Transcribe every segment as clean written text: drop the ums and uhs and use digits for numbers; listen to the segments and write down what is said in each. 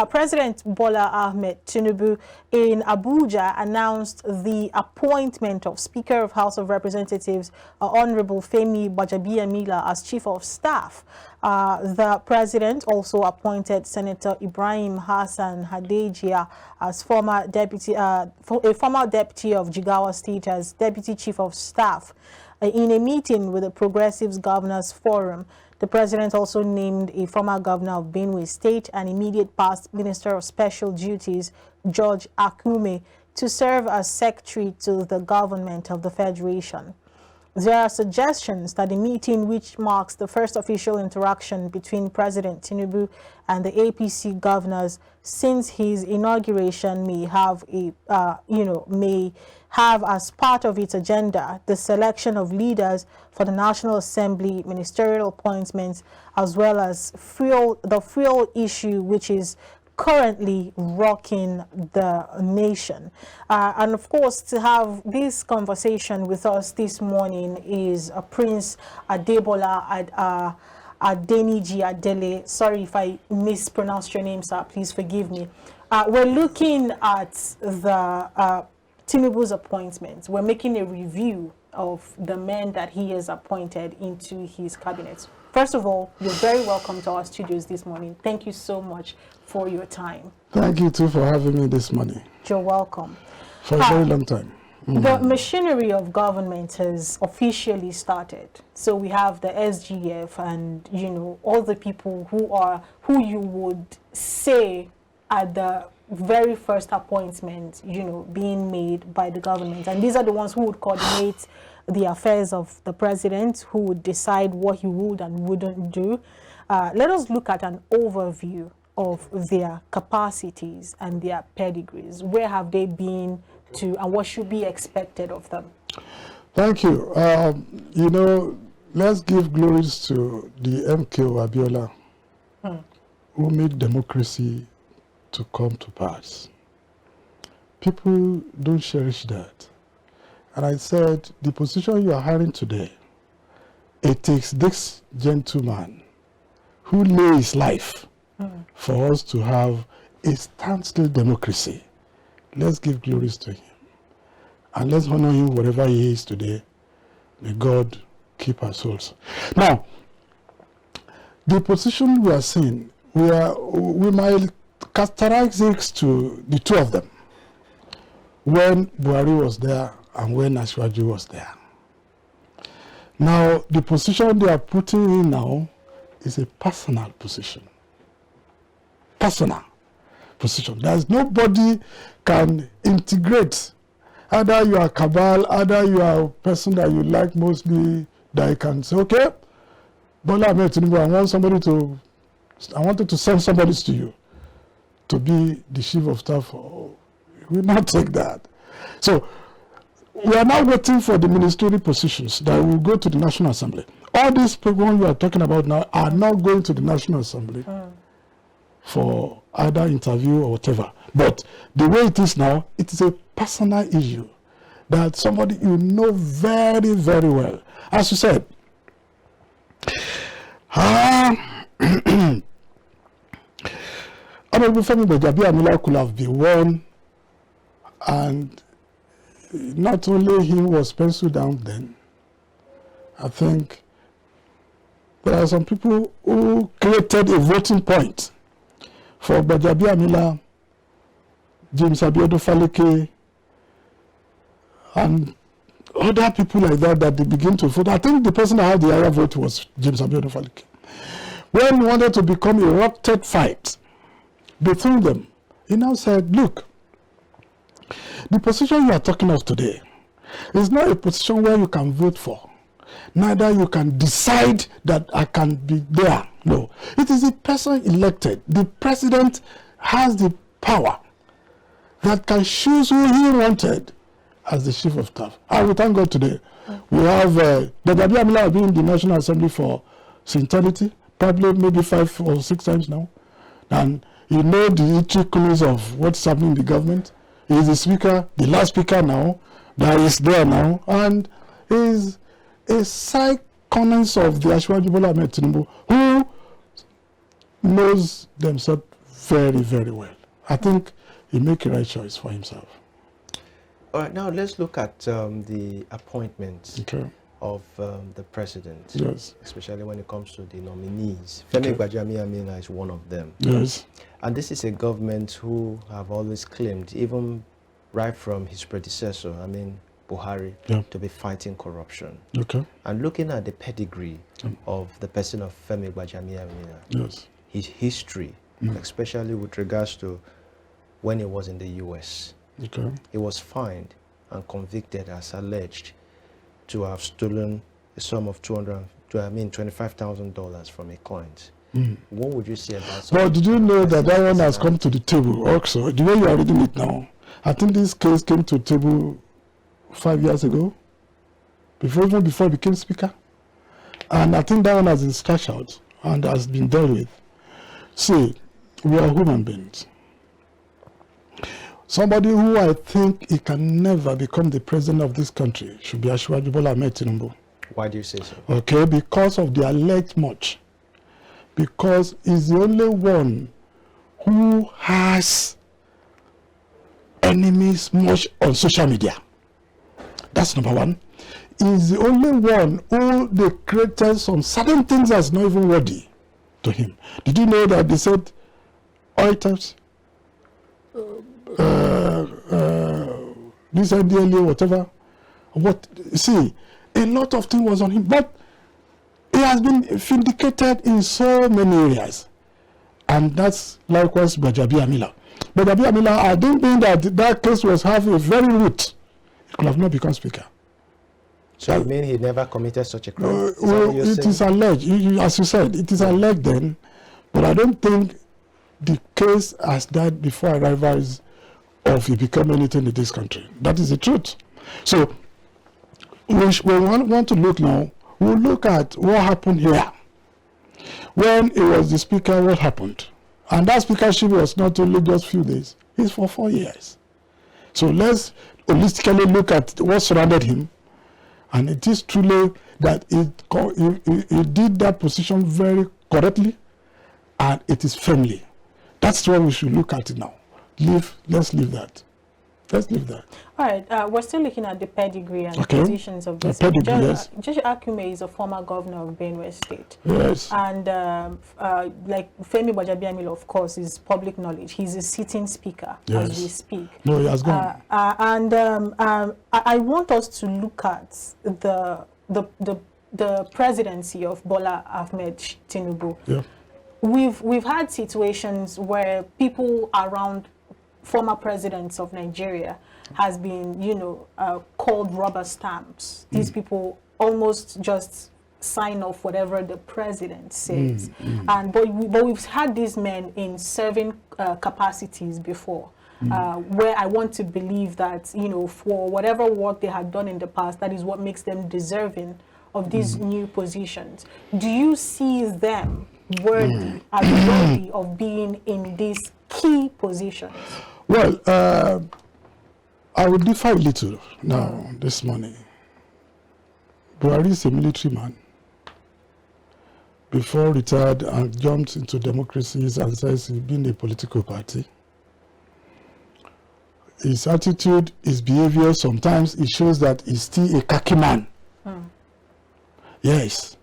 President Bola Ahmed Tinubu in Abuja announced the appointment of Speaker of House of Representatives, Honorable Femi Gbajabiamila, as Chief of Staff. The president also appointed Senator Ibrahim Hadejia as former deputy of Jigawa State as Deputy Chief of Staff. In a meeting with the Progressives Governors Forum, the president also named a former governor of Benue State and immediate past Minister of Special Duties, George Akume, to serve as secretary to the government of the Federation. There are suggestions that the meeting, which marks the first official interaction between President Tinubu and the APC governors since his inauguration, may have as part of its agenda the selection of leaders for the National Assembly ministerial appointments, as well as the fuel issue, which is currently rocking the nation. And of course, to have this conversation with us this morning is Prince Adebola Adeniji Adele. Sorry if I mispronounced your name, sir. Please forgive me. We're looking at the Tinubu's appointments. We're making a review of the men that he has appointed into his cabinet. First of all, you're very welcome to our studios this morning. Thank you so much for your time. Thank you too for having me this morning. You're welcome. For a very long time. The machinery of government has officially started. So we have the SGF and, all the people who you would say are the very first appointment, being made by the government. And these are the ones who would coordinate the affairs of the president, who would decide what he would and wouldn't do. Let us look at an overview of their capacities and their pedigrees. Where have they been to, and what should be expected of them? Thank you. Let's give glories to the MKO Abiola, who made democracy to come to pass. People don't cherish that. And I said, the position you are hiring today, it takes this gentleman who laid his life for us to have a standstill democracy. Let's give glories to him. And let's honor him wherever he is today. May God keep our souls. Now, the position we are seeing, we might characterize it to the two of them. When Buhari was there and when Ashwaju was there. Now, the position they are putting in now is a personal position. Personal position. There's nobody can integrate. Either you are cabal, either you are a person that you like mostly, that you can say, okay, Bola Ahmed Tinubu, I wanted to send somebody to you to be the chief of staff. We will not take that. So, we are now waiting for the ministerial positions that will go to the National Assembly. All these people you are talking about now are not going to the National Assembly for either interview or whatever. But the way it is now, it is a personal issue that somebody you know very, very well. As you said, Honorable Femi Gbajabiamila could have been one, and not only him was penciled down then. I think there are some people who created a voting point for Gbajabiamila, James Abiodun, and other people like that they begin to vote. I think the person that had the higher vote was James Abiodun. When he wanted to become a rotten fight between them, he now said, look, the position you are talking of today is not a position where you can vote for. Neither you can decide that I can be there. No. It is the person elected. The president has the power that can choose who he wanted as the chief of staff. And we thank God today. We have Gbajabiamila been in the National Assembly for eternity, probably maybe 5 or 6 times now. And you know the trickeries of what's happening in the government. He is the speaker, the last speaker now, that is there now, and is a side corners of the Ashwaju Bola Ahmed Tinubu, who knows themselves very, very well. I think he make a right choice for himself. All right, now let's look at the appointments of the president, yes, especially when it comes to the nominees. Femi Gbajabiamila is one of them. Yes. And this is a government who have always claimed, even right from his predecessor, I mean Buhari, to be fighting corruption. Okay. And looking at the pedigree of the person of Femi Gbajabiamila, yes, his history, especially with regards to when he was in the US. Okay. He was fined and convicted as alleged to have stolen a sum of $25,000 from a client. What would you say about that? Well, did you know that that one has come to the table also? The way you are reading it now, I think this case came to the table 5 years ago, even before he became speaker. And I think that one has been scratched out and has been dealt with. See, we are human beings. Somebody who I think he can never become the president of this country should be Bola Tinubu. Why do you say so? Okay, because of the alleged much. Because he's the only one who has enemies much on social media. That's number one. He's the only one who they created some certain things that's not even worthy to him. Did you know that they said oiters, this NDLA, whatever? What? See, a lot of things was on him, but he has been vindicated in so many areas. And that's likewise Gbajabiamila. Gbajabiamila, I don't think that that case was having a very root. It could have not become speaker. So you mean he never committed such a crime? Well, it is alleged. As you said, it is alleged then, but I don't think the case has died before arrivals of he become anything in this country. That is the truth. So we want to look now. We'll look at what happened here. When he was the speaker, what happened? And that speakership was not only just few days, it's for 4 years. So let's holistically look at what surrounded him. And it is truly that he did that position very correctly, and it is firmly. That's what we should look at it now. Let's leave that. Let's leave that. All right, we're still looking at the pedigree and positions of this. Joshua Akume is a former governor of Benue State. Yes. And like Femi Gbajabiamila, of course, is public knowledge. He's a sitting speaker as we speak. No, he has gone. I want us to look at the presidency of Bola Tinubu. Yeah. We've had situations where people around former presidents of Nigeria has been, called rubber stamps. These people almost just sign off whatever the president says. But we've had these men in serving capacities before, where I want to believe that, for whatever work they had done in the past, that is what makes them deserving of these new positions. Do you see them worthy of being in these key positions? Well, I will differ a little now this morning. Buhari is a military man. Before retired and jumped into democracies and says he's been a political party. His attitude, his behavior, sometimes it shows that he's still a khaki man. Yes.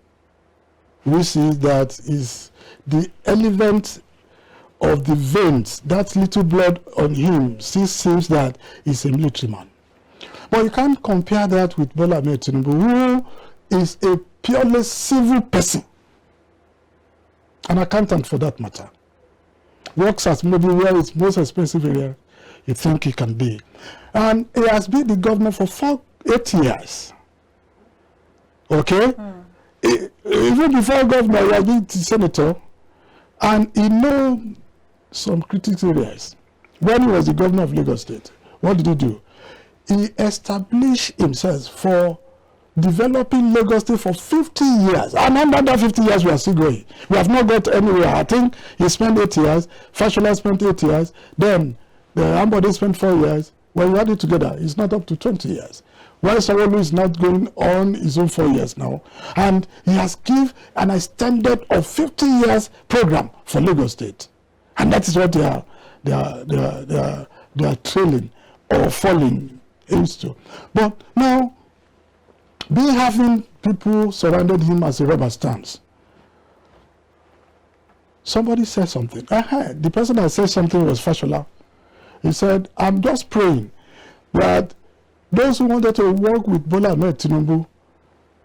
We see that is the element of the veins, that little blood on him still seems that he's a military man. But you can't compare that with Bola Tinubu, who is a purely civil person, an accountant for that matter. Works as maybe where it's most expensive area you think he can be. And he has been the governor for 8 years. Okay? Even before governor, he has been the senator. And he knows some critical areas. When he was the governor of Lagos State, what did he do? He established himself for developing Lagos State for 50 years. And under that 50 years, we are still going. We have not got anywhere. I think he spent 8 years, Fashola spent 8 years, then the Ambode spent 4 years. When you add it together, it's not up to 20 years. While Sawolu is not going on his own 4 years now. And he has given an extended of 50 years program for Lagos State. And that is what they are trailing or falling into. But now, being having people surrounded him as a rubber stamps. Somebody said something. The person that said something was Fashola. He said, I'm just praying that those who wanted to work with Bola Tinubu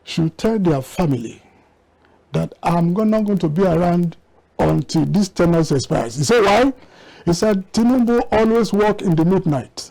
should tell their family that I'm not going to be around until this tenure expires. He said, why? He said, Tinubu always work in the midnight.